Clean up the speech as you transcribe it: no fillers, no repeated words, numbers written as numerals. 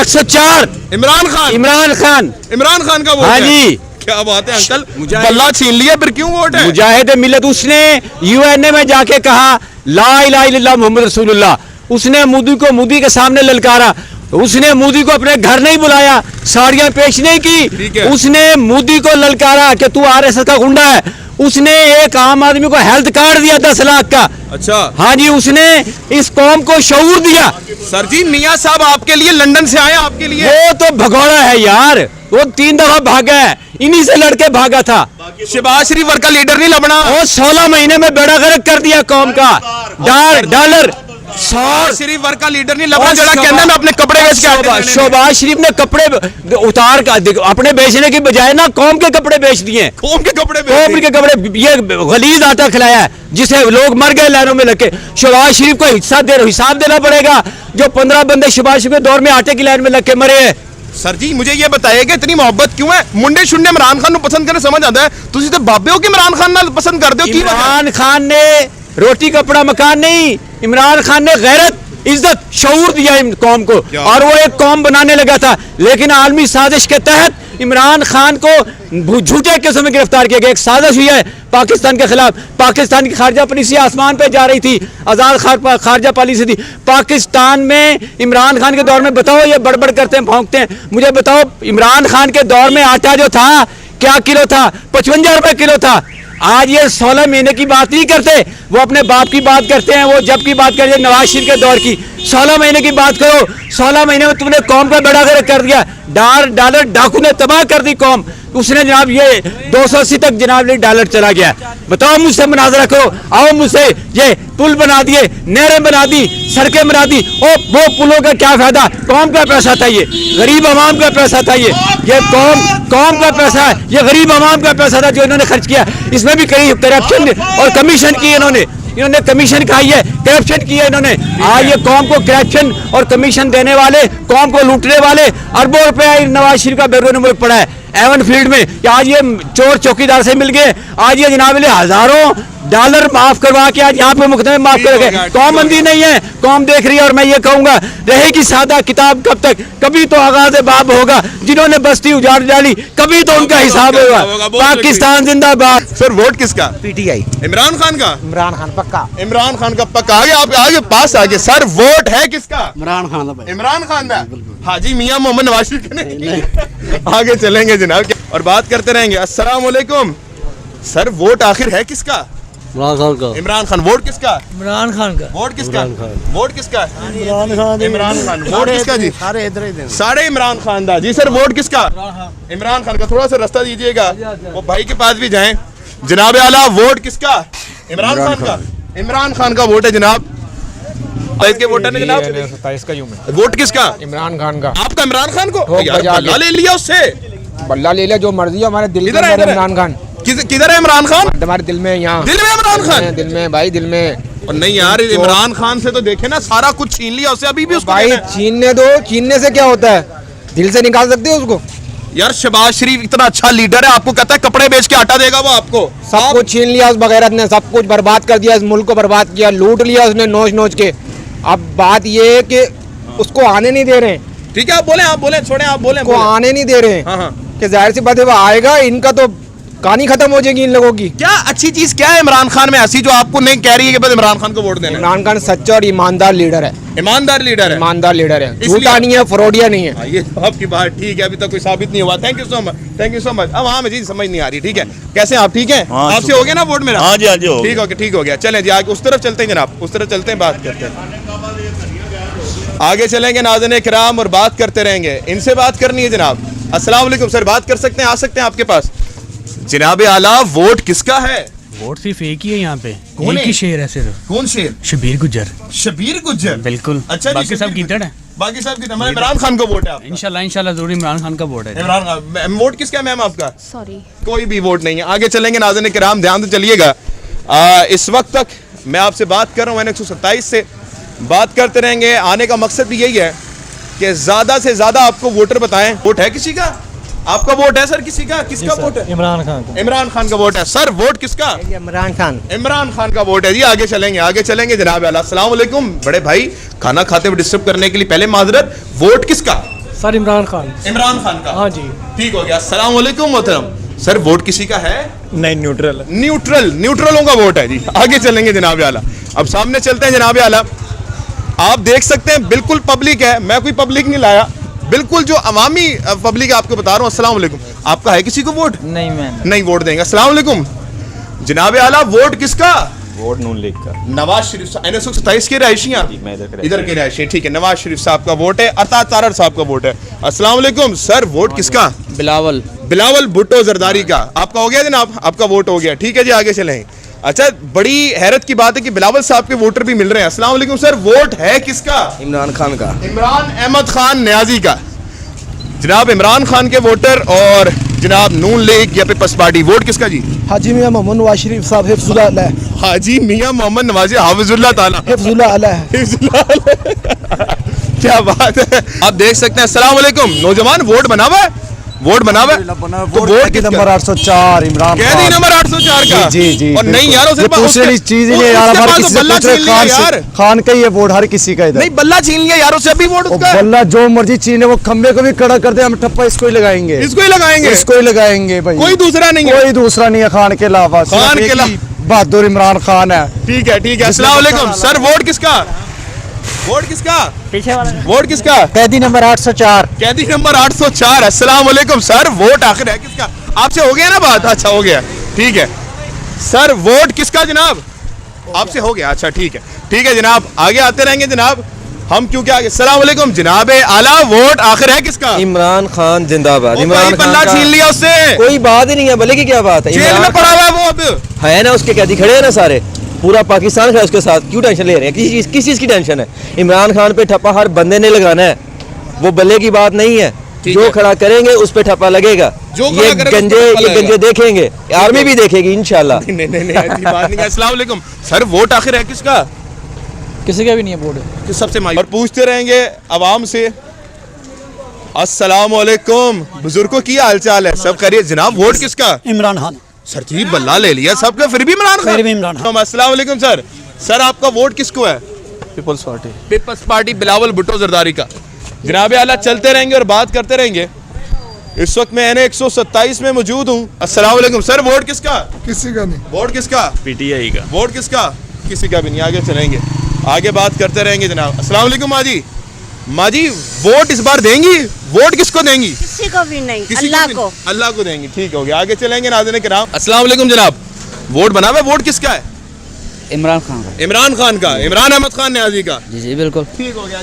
104। इमरान खान, इमरान खान, इमरान खान का वोट हाँ है। जी। क्या बात है अंकल, बल्ला छीन लिया, फिर क्यों वोट है? मुजाहिद मिल्लत, उसने यूएनए में जाके कहा ला इलाहा इल्लल्लाह मोहम्मद रसूलुल्लाह, उसने मोदी के सामने ललकारा, उसने मोदी को अपने घर नहीं बुलाया, साड़ियां पेश नहीं की, उसने मोदी को ललकारा कि तू आरएसएस का गुंडा है, उसने एक आम आदमी को हेल्थ कार्ड दिया 10 लाख का। अच्छा, हाँ जी, उसने इस कौम को शऊर दिया। सर जी मियां साहब आपके लिए लंदन से आए, आपके लिए। वो तो भगोड़ा है यार, वो 3 दफा भागा है, इन्हीं से लड़के भागा था। शहबाज शरीफ वर्ग का लीडर नहीं लबना, वो 16 महीने में बेड़ा गर्क कर दिया कौम का। डॉलर शहबाज शरीफ वर्ग का लीडर नहीं लबना, जरा कहना मैं अपने कपड़े बेच के आते हैं। शहबाज शरीफ ने कपड़े उतार का अपने बेचने की बजाय ना कौम के कपड़े बेच दिए। कौम के कपड़े कौम के कपड़े, ये गलीज आटा खिलाया है जिसे लोग मर गए लाइनों में लगे। शहबाज शरीफ को हिसाब देना पड़ेगा, जो 15 बंदे शहबाज शरीफ के दौर में आटे की लाइन में लग के मरे हैं। सर जी मुझे ये बताइएगा इतनी मोहब्बत क्यों है? मुंडे शुंडे इमरान खान को पसंद करना समझ आता है, तुसी तो बाबे हो कि इमरान खान ना पसंद कर दो। इमरान खान ने रोटी कपड़ा मकान नहीं, इमरान खान ने गैरत, इज्जत, शऊर दिया कौम को, और वो एक कौम बनाने लगा था। लेकिन आलमी साजिश के तहत इमरान खान को झूठे केसों में गिरफ्तार किया गया। एक साजिश हुई है पाकिस्तान के खिलाफ। पाकिस्तान की खारजा पॉलिसी आसमान पे जा रही थी, आजाद खारजा पॉलिसी थी पाकिस्तान में। इमरान खान के दौर में बताओ, ये बड़बड़ करते हैं, भौंकते हैं, मुझे बताओ इमरान खान के दौर में आटा जो था क्या किलो था? 55 रुपए किलो था। आज ये 16 महीने की बात नहीं करते, वो अपने बाप की बात करते हैं। वो जब की बात करते हैं नवाज शरीफ के दौर की, 16 महीने की बात करो। 16 महीने में तुमने कौम का बेड़ा गर्क कर दिया। डॉलर डाकू ने तबाह कर दी कौम। उसने जनाब ये 280 तक जनाब डॉलर चला गया। बताओ, मुझसे मुनाजरा करो, आओ मुझसे। ये पुल बना दिए, नहरें बना दी, सड़कें बना दी, वो पुलों का क्या फायदा? कौम का पैसा था, ये गरीब आवाम का पैसा था। ये कौम का पैसा है, ये गरीब आवाम का पैसा था जो इन्होंने खर्च किया। इसमें भी कहीं करप्शन और कमीशन की इन्होंने कमीशन खाई है, करप्शन की है इन्होंने। आज ये कौम को करप्शन और कमीशन देने वाले, कौम को लूटने वाले, अरबों रुपया नवाज शरीफ का बैरून मुल्क पड़ा है एवन फील्ड में। आज ये चोर चौकीदार से मिल गए, आज ये जनाब हजारों डॉलर माफ करवा के आज यहाँ पे मुकदमे माफ कर गए। कौम बंदी नहीं है, कौम देख रही है। और मैं ये कहूंगा, रहेगी सादा किताब कब तक? कभी तो आगाज बाब होगा। जिन्होंने बस्ती उजाड़ डाली, कभी तो उनका हिसाब होगा। पाकिस्तान जिंदाबाद। सर वोट किसका? पीटीआई। इमरान खान का? इमरान खान पक्का। इमरान खान का पक्का। आगे आप आगे पास आगे। सर वोट है किसका? इमरान खान का। इमरान खान का। हाजी मियां मोहम्मद नवाज शरीफ का नहीं। आगे चलेंगे जनाब और बात करते रहेंगे। अस्सलाम वालेकुम। सर वोट आखिर है किसका? इमरान खान का। इमरान खान। वोट किसका? इमरान खान का। वोट किसका? वोट किसका? इमरान खान। इमरान खान। वोट किसका जी? सारे इधर ही सारे इमरान खान दा जी। सर वोट किसका? इमरान खान का। थोड़ा सा रास्ता दीजिएगा, वो भाई के पास भी जाएं। जनाब आला वोट किसका? इमरान खान का। इमरान खान का वोट है जनाब। इसके वोटर ने जनाब 27 का वोट किसका? इमरान खान का। आपका इमरान खान को? यार बल्ला ले लिया उससे। बल्ला ले लिया, जो मर्जी है हमारे दिल में। इधर है इमरान खान किधर है? इमरान खान हमारे दिल में, यहाँ दिल में इमरान खान। दिल में भाई, दिल में। और नहीं यार, इमरान खान से तो देखे ना सारा कुछ छीन लिया उससे, अभी भी उसको भाई छीनने दो, छीनने से क्या होता है? दिल से निकाल सकते हो उसको? यार शहबाज शरीफ इतना अच्छा लीडर है, आपको कहता है कपड़े बेच के आटा देगा वो आपको। सब कुछ छीन लिया उस बगैरत ने, सब कुछ बर्बाद कर दिया, इस मुल्क को बर्बाद किया, लूट लिया उसने नोच नोच के। अब बात ये है कि उसको आने नहीं दे रहे हैं। ठीक है, आप बोले छोड़े, आप बोले आने नहीं दे रहे हैं। हाँ। कि जाहिर सी बात है वो आएगा, इनका तो कहानी खत्म हो जाएगी इन लोगों की। क्या अच्छी चीज क्या है इमरान खान में ऐसी जो आपको नहीं कह रही है कि बस इमरान खान को वोट देना? इमरान खान सच्चा और ईमानदार लीडर है। ईमानदार लीडर है। ईमानदार लीडर है, झूठा नहीं है, फ्रॉडिया नहीं है। ये तो आपकी बात ठीक है, अभी तक कोई साबित नहीं हुआ। Thank you so much, thank you so much. अब हाँ मुझे समझ नहीं आ रही। ठीक है, कैसे आप? ठीक है, आपसे हो गया ना वोट मेरा? हाँ जी, हाँ जी, ठीक हो गया। चलें जी आगे उस तरफ चलते हैं जनाब, उस तरफ चलते हैं, बात करते हैं। आगे चलेंगे नाज़रीन किराम और बात करते रहेंगे। इनसे बात करनी है जनाब। अस्सलाम वालेकुम सर, बात कर सकते हैं, आ सकते हैं आपके पास। जनाब आला वोट किसका है? वोट सिर्फ एक ही है यहाँ पे, कौन एक है? ही शेर है सिर्फ। कौन शेर? शबीर गुज्जर। शबीर गुज्जर। बिल्कुल। अच्छा जी, बाकी सब कीचड़ है। बाकी सब की हमारे इमरान खान को वोट है आपका? इंशाल्लाह जरूर इमरान खान का वोट है। इमरान खान। वोट किसका है मैम आपका? सॉरी, कोई भी वोट नहीं है। आगे चलेंगे नाज़रीन किराम, ध्यान से चलिएगा। इस वक्त तक मैं आपसे बात कर रहा हूँ 127 से बात करते रहेंगे। आने का मकसद भी यही है कि ज्यादा से ज्यादा आपको वोटर बताएं। वोट है किसी का? आपका वोट है सर किसी का? किसका वोट है? इमरान खान का। इमरान खान का वोट है। सर वोट किसका? इमरान खान। इमरान खान का वोट है जी। आगे चलेंगे जनाब आला। अस्सलाम वालेकुम बड़े भाई, खाना खाते हुए डिस्टर्ब करने के लिए पहले माजरत। वोट किसका? सर इमरान खान इमरान खान का। हाँ जी। ठीक हो गया। अस्सलाम वालेकुम मोहतरम। सर वोट किसी का है? नहीं न्यूट्रल न्यूट्रलों का वोट है जी। आगे चलेंगे जनाब आला। अब सामने चलते हैं जनाब आला। आप देख सकते हैं बिल्कुल पब्लिक है, मैं कोई पब्लिक नहीं लाया, बिल्कुल जो अवामी पब्लिक है आपको बता रहा हूँ। अस्सलाम वालेकुम। आपका है किसी को वोट? नहीं मैम नहीं वोट देंगे। अस्सलाम वालेकुम जनाब आला। वोट किसका? वोट नून लीग का। नवाज शरीफ साहब NS-127 के रहायशी हैं आप? मैं इधर इधर के रहायशी, ठीक है। नवाज शरीफ साहब का वोट है, अता तारड़ साहब का वोट है। अस्सलाम वालेकुम सर, वोट किसका? बिलावल भुट्टो जरदारी का। आपका हो गया जनाब? आपका वोट हो गया, ठीक है जी। आगे चलें। अच्छा, बड़ी हैरत की बात है कि बिलावल साहब के वोटर भी मिल रहे हैं। अस्सलाम वालेकुम सर, वोट है किसका? इमरान खान का। इमरान अहमद खान न्याजी का। जनाब इमरान खान के वोटर और जनाब नून लीग या पीपल्स पार्टी, वोट किसका जी? हाजी मियां मोहम्मद नवाज शरीफ साहब हिफ्जुल्लाह अलैह। हाजी मियां मोहम्मद नवाज हाफिजुल्लाह ताला। हिफ्जुल्लाह अलैह। क्या बात है, आप देख सकते हैं। अस्सलाम वालेकुम नौजवान, वोट बना हुआ है? वोट बना हुआ है? तो वोट किसका? नंबर 804 इमरान कैदी नंबर 804 का। जी और नहीं यार, उसे दूसरी चीज ही नहीं यार, हमारे किसी से पूछ रहे खान यार। से, खान का ही है वोट हर किसी का इधर। नहीं बल्ला छीन लिया यार, उसे अभी वोट उसका है। बल्ला जो मर्जी चीने, वो खंबे को भी खड़ा कर दे, हम ठप्पा इसको ही लगाएंगे, इसको ही लगाएंगे, इसको ही लगाएंगे भाई। कोई दूसरा नहीं है, कोई दूसरा नहीं है खान के अलावा। खान के अलावा बहादुर इमरान खान है। ठीक है ठीक है। अस्सलाम वालेकुम सर, वोट किसका? वोट किसका? पीछे वाला वोट किसका? कैदी नंबर 804। कैदी नंबर 804। अस्सलाम वालेकुम सर, वोट आखिर है किसका? आपसे हो गया ना बात? अच्छा हो गया, ठीक है सर। वोट किसका जनाब? आपसे हो गया, अच्छा ठीक है ठीक है जनाब। आगे आते रहेंगे जनाब हम, क्योंकि आगे। अस्सलाम वालेकुम जनाब आला, वोट आखिर है किसका? इमरान खान जिंदाबाद। वो इमरान भाई बल्ला खान छीन लिया उससे, कोई बात ही नहीं है, भले की क्या बात है। जेल इमरान में पड़ा हुआ है वो अब। खान है ना, उसके कैदी खड़े हैं ना सारे, पूरा पाकिस्तान खड़ा है उसके साथ। क्यों टेंशन ले रहे हैं? किस चीज की टेंशन है? इमरान खान पे ठप्पा हर बंदे ने लगाना है, वो भले की बात नहीं है। जो खड़ा करेंगे उस पे ठप्पा लगेगा। जो खड़ा ये करेगा, गंजे उस पे ठप्पा ये गंजे देखेंगे, आर्मी भी देखेगी इंशाल्लाह। नहीं नहीं नहीं ऐसी बात नहीं है। अस्सलाम वालेकुम सर, वोट आखिर है किसका? किसी का भी नहीं है वोट। कि सबसे और पूछते रहेंगे आवाम से। अस्सलाम वालेकुम बुजुर्गों, की हाल चाल है? सब करिए जनाब। वोट किसका? इमरान खान। सर जी बल्ला ले लिया सबका, फिर भी इमरान खान। फिर भी इमरान खान। अस्सलाम वालेकुम सर। सर आपका वोट किसको है? People's party. People's party Bilawal Bhutto Zardari का। जनाब आला चलते रहेंगे और बात करते रहेंगे। इस वक्त मैं NS-127 में मौजूद हूँ। अस्सलाम वालेकुम सर, वोट किसका? किसी का नहीं। वोट किसका? पीटीआई का। वोट किसका? किसी का भी नहीं। आगे चलेंगे, आगे बात करते रहेंगे जनाब। अस्सलाम वालेकुम माँ जी, वोट इस बार देंगी? वोट किसको देंगी? किसी को भी नहीं, किसी अल्लाह भी को। नहीं? अल्लाह को देंगी, ठीक हो गया। आगे चलेंगे नाज़रीन किराम। अस्सलाम वालेकुम जनाब, वोट बना हुआ है? वोट किसका है? इमरान खान का। इमरान खान का। इमरान अहमद खान न्याजी का। जी जी बिल्कुल। ठीक हो गया।